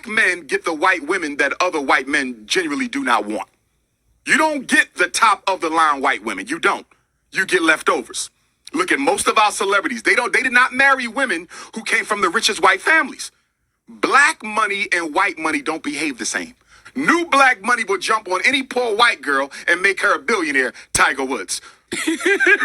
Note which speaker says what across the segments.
Speaker 1: Black men get the white women that other white men genuinely do not want. You don't get the top of the line white women. You don't. You get leftovers. Look at most of our celebrities. They did not marry women who came from the richest white families. Black money and white money don't behave the same. New black money will jump on any poor white girl and make her a billionaire, Tiger Woods.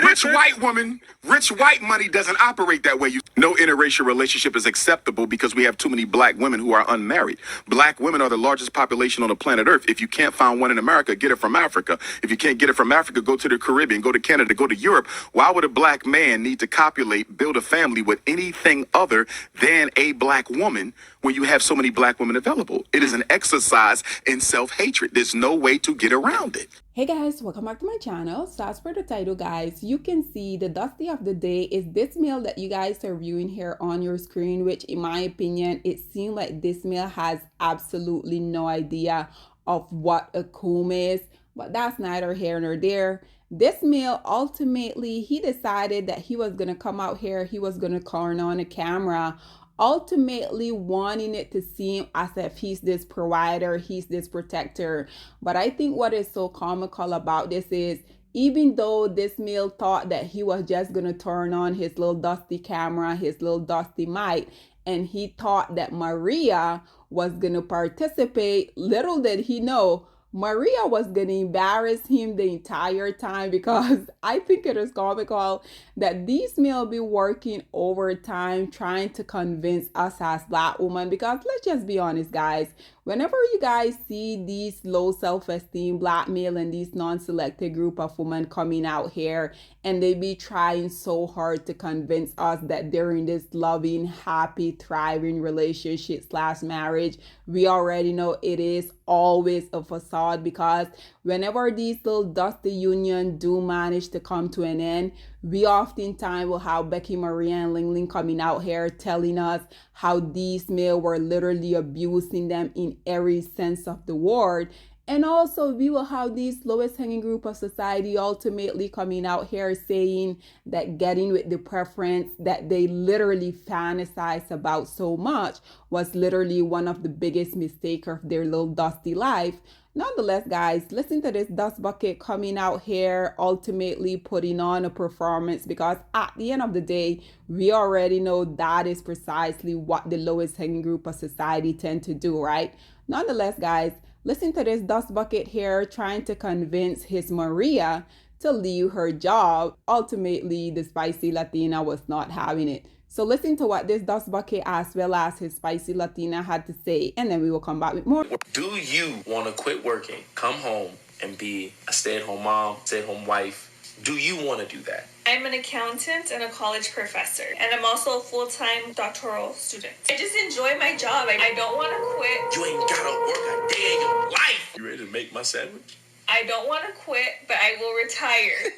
Speaker 1: Rich white woman, rich white money doesn't operate that way. No interracial relationship is acceptable because we have too many black women who are unmarried. Black women are the largest population on the planet Earth. If you can't find one in America, get it from Africa. If you can't get it from Africa, go to the Caribbean, go to Canada, go to Europe. Why would a black man need to copulate, build a family with anything other than a black woman when you have so many black women available? It is an exercise in self-hatred. There's no way to get around it.
Speaker 2: Hey guys, welcome back to my channel. So as per the title, guys, you can see the dusty of the day is this male that you guys are viewing here on your screen, which in my opinion, it seemed like this male has absolutely no idea of what a comb is, but that's neither here nor there. This male, ultimately, he decided that he was going to come out here, he was going to turn on a camera, ultimately wanting it to seem as if he's this provider, he's this protector. But I think what is so comical about this is, even though this male thought that he was just gonna turn on his little dusty camera, his little dusty mic, and he thought that Maria was gonna participate, little did he know Maria was going to embarrass him the entire time, because I think it is comical that these males be working overtime trying to convince us as black women. Because let's just be honest, guys, whenever you guys see these low self-esteem black male and these non-selected group of women coming out here and they be trying so hard to convince us that they're in this loving, happy, thriving relationship / marriage, we already know it is always a facade, because whenever these little dusty union do manage to come to an end, we oftentimes will have Becky, Maria, and Ling Ling coming out here telling us how these males were literally abusing them in every sense of the word. And also we will have these lowest hanging group of society ultimately coming out here saying that getting with the preference that they literally fantasize about so much was literally one of the biggest mistakes of their little dusty life. Nonetheless, guys, listen to this dust bucket coming out here, ultimately putting on a performance, because at the end of the day, we already know that is precisely what the lowest hanging group of society tend to do, right? Nonetheless, guys, listen to this dust bucket here trying to convince his Maria to leave her job. Ultimately, the spicy Latina was not having it. So listen to what this dust bucket as well as his spicy Latina had to say, and then we will come back with more.
Speaker 3: Do you want to quit working, come home, and be a stay-at-home mom, stay-at-home wife? Do you want to do that?
Speaker 4: I'm an accountant and a college professor, and I'm also a full-time doctoral student. I just enjoy my job. I don't want to quit.
Speaker 3: You ain't gotta work a day in your life. You ready to make my sandwich?
Speaker 4: I don't want to quit, but I will retire.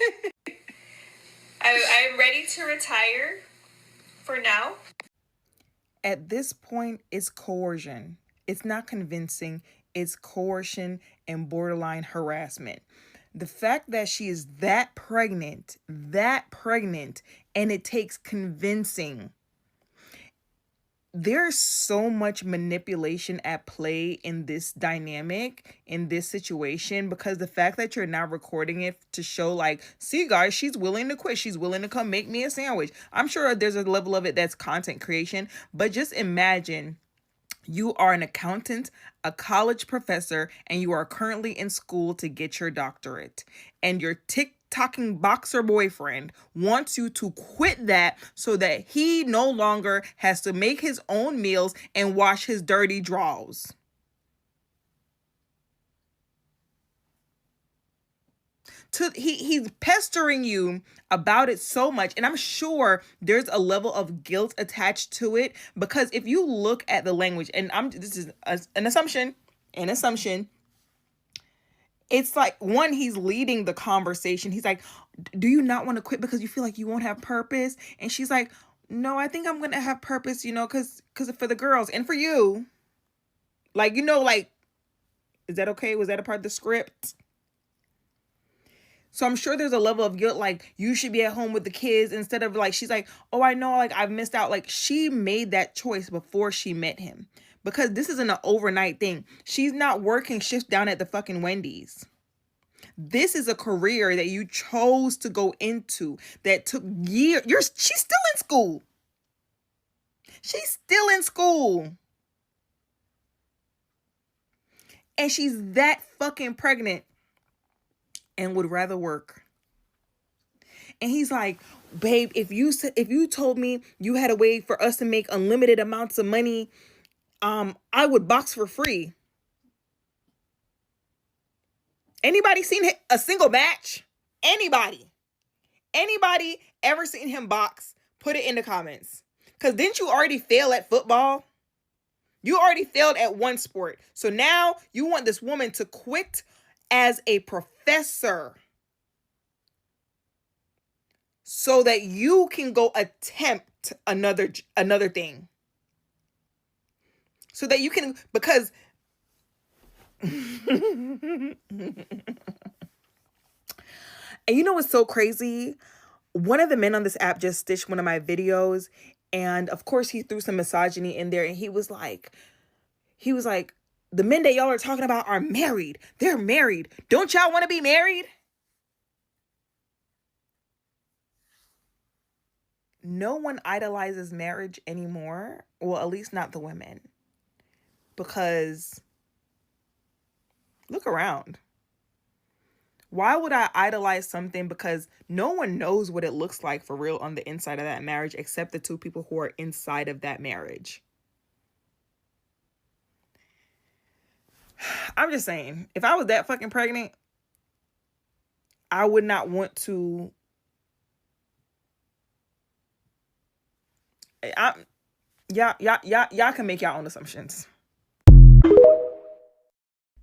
Speaker 4: I'm ready to retire for now.
Speaker 5: At this point, it's coercion. It's not convincing. It's coercion and borderline harassment. The fact that she is that pregnant, and it takes convincing. There's so much manipulation at play in this dynamic, in this situation, because the fact that you're now recording it to show like, see guys, she's willing to quit. She's willing to come make me a sandwich. I'm sure there's a level of it that's content creation, but just imagine you are an accountant, a college professor, and you are currently in school to get your doctorate, and your TikToking boxer boyfriend wants you to quit that so that he no longer has to make his own meals and wash his dirty drawers. He's pestering you about it so much, and I'm sure there's a level of guilt attached to it, because if you look at the language, and this is an assumption, it's like, one, he's leading the conversation. He's like, do you not want to quit because you feel like you won't have purpose? And she's like, no, I think I'm gonna have purpose, because for the girls and for you, like, like, is that okay? Was that a part of the script? So I'm sure there's a level of guilt, like, you should be at home with the kids, instead of like, she's like, oh, I know, like, I've missed out. Like, she made that choice before she met him. because this isn't an overnight thing. She's not working shifts down at the fucking Wendy's. This is a career that you chose to go into that took years. She's still in school. She's still in school. And she's that fucking pregnant and would rather work. And he's like, babe, if you told me you had a way for us to make unlimited amounts of money, I would box for free. Anybody seen a single match? Anybody ever seen him box? Put it in the comments. Because didn't you already fail at football? You already failed at one sport. So now you want this woman to quit as a professor so that you can go attempt another thing. So that you can, because and you know what's so crazy? One of the men on this app just stitched one of my videos, and of course he threw some misogyny in there, and he was like, the men that y'all are talking about are married. They're married. Don't y'all want to be married? No one idolizes marriage anymore. Well, at least not the women. Because look around. Why would I idolize something? Because no one knows what it looks like for real on the inside of that marriage except the two people who are inside of that marriage. I'm just saying, if I was that fucking pregnant, I would not want to. Y'all can make your own assumptions.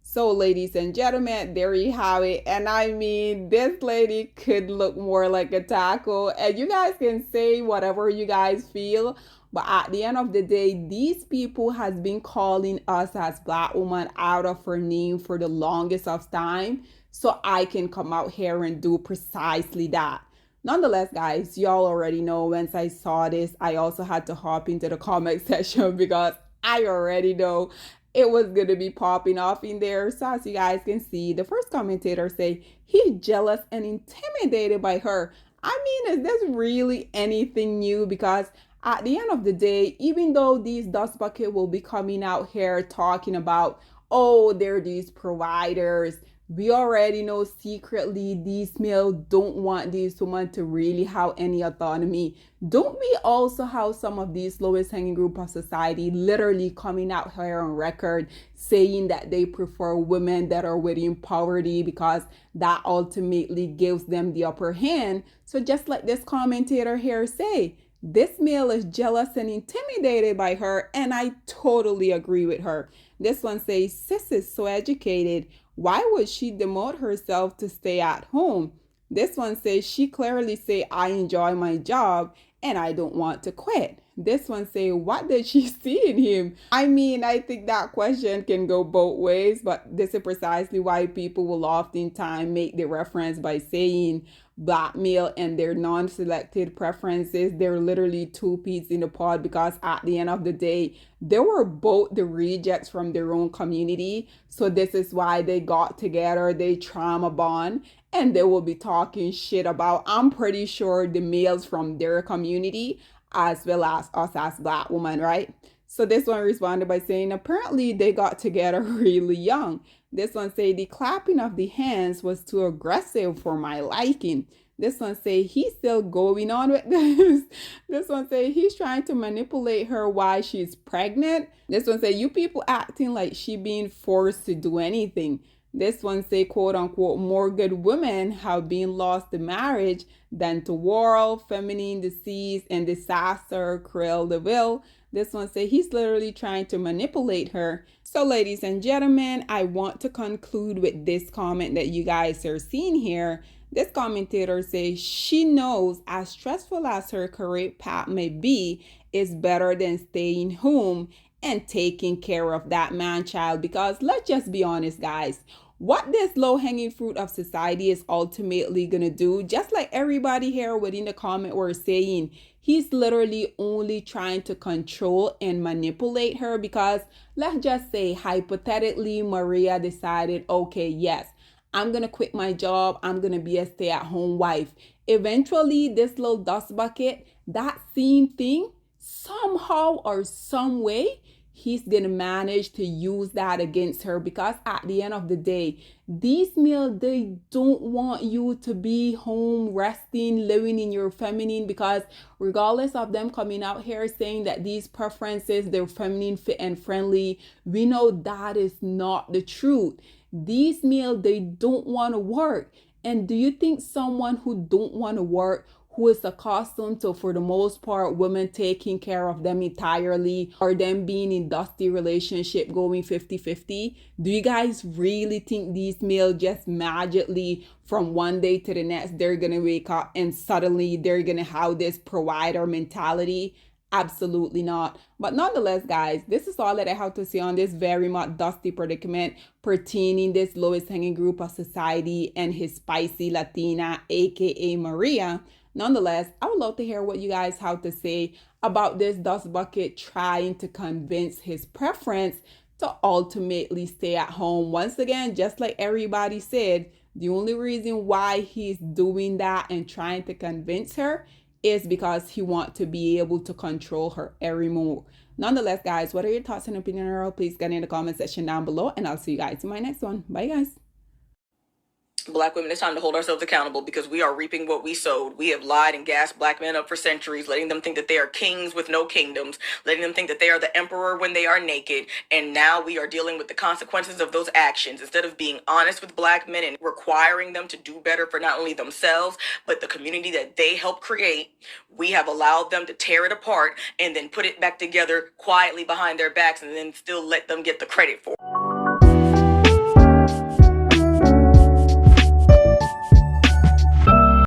Speaker 2: So, ladies and gentlemen, there you have it. And I mean, this lady could look more like a taco. And you guys can say whatever you guys feel. But at the end of the day, these people has been calling us as Black women out of her name for the longest of time. So I can come out here and do precisely that. Nonetheless, guys, y'all already know once I saw this, I also had to hop into the comment section because I already know it was going to be popping off in there. So as you guys can see, the first commentator say he's jealous and intimidated by her. I mean, is this really anything new? Because at the end of the day, even though these dust bucket will be coming out here talking about, oh, they're these providers, we already know secretly these males don't want these women to really have any autonomy. Don't we also have some of these lowest hanging group of society literally coming out here on record saying that they prefer women that are within poverty because that ultimately gives them the upper hand? So just like this commentator here say, this male is jealous and intimidated by her, and I totally agree with her. This one says, sis is so educated. Why would she demote herself to stay at home? This one says, she clearly say, I enjoy my job and I don't want to quit. This one say, what did she see in him? I mean, I think that question can go both ways, but this is precisely why people will oftentimes make the reference by saying Black male and their non-selected preferences. They're literally two peas in the pod, because at the end of the day, they were both the rejects from their own community. So this is why they got together, they trauma bond, and they will be talking shit about, I'm pretty sure, the males from their community as well as us as Black women, right? So this one responded by saying, apparently they got together really young. This one say, the clapping of the hands was too aggressive for my liking. This one say, he's still going on with this. This one say, he's trying to manipulate her while she's pregnant. This one say, you people acting like she being forced to do anything. This one say, quote unquote, more good women have been lost to marriage than to war, feminine disease, and disaster, Cruel de Vil. This one say, he's literally trying to manipulate her. So ladies and gentlemen, I want to conclude with this comment that you guys are seeing here. This commentator says she knows as stressful as her career path may be, it's better than staying home and taking care of that man child. Because let's just be honest, guys, what this low-hanging fruit of society is ultimately gonna do, just like everybody here within the comment were saying, he's literally only trying to control and manipulate her. Because let's just say hypothetically Maria decided, okay, yes, I'm gonna quit my job, I'm gonna be a stay-at-home wife. Eventually this little dust bucket, that same thing, somehow or some way, he's gonna manage to use that against her. Because at the end of the day, these males, they don't want you to be home resting, living in your feminine. Because regardless of them coming out here saying that these preferences, they're feminine, fit and friendly, we know that is not the truth. These males, they don't want to work. And do you think someone who don't want to work, who is accustomed to, for the most part, women taking care of them entirely, or them being in dusty relationship going 50-50, do you guys really think these males just magically from one day to the next, they're gonna wake up and suddenly they're gonna have this provider mentality? Absolutely not. But nonetheless, guys, this is all that I have to say on this very much dusty predicament pertaining this lowest hanging group of society and his spicy Latina, aka Maria. Nonetheless, I would love to hear what you guys have to say about this dust bucket trying to convince his preference to ultimately stay at home. Once again, just like everybody said, the only reason why he's doing that and trying to convince her is because he wants to be able to control her every move. Nonetheless, guys, what are your thoughts and opinions? Please get in the comment section down below, and I'll see you guys in my next one. Bye, guys.
Speaker 6: Black women, it's time to hold ourselves accountable because we are reaping what we sowed. We have lied and gassed black men up for centuries, letting them think that they are kings with no kingdoms, letting them think that they are the emperor when they are naked. And now we are dealing with the consequences of those actions. Instead of being honest with black men and requiring them to do better for not only themselves, but the community that they helped create, we have allowed them to tear it apart and then put it back together quietly behind their backs and then still let them get the credit for it.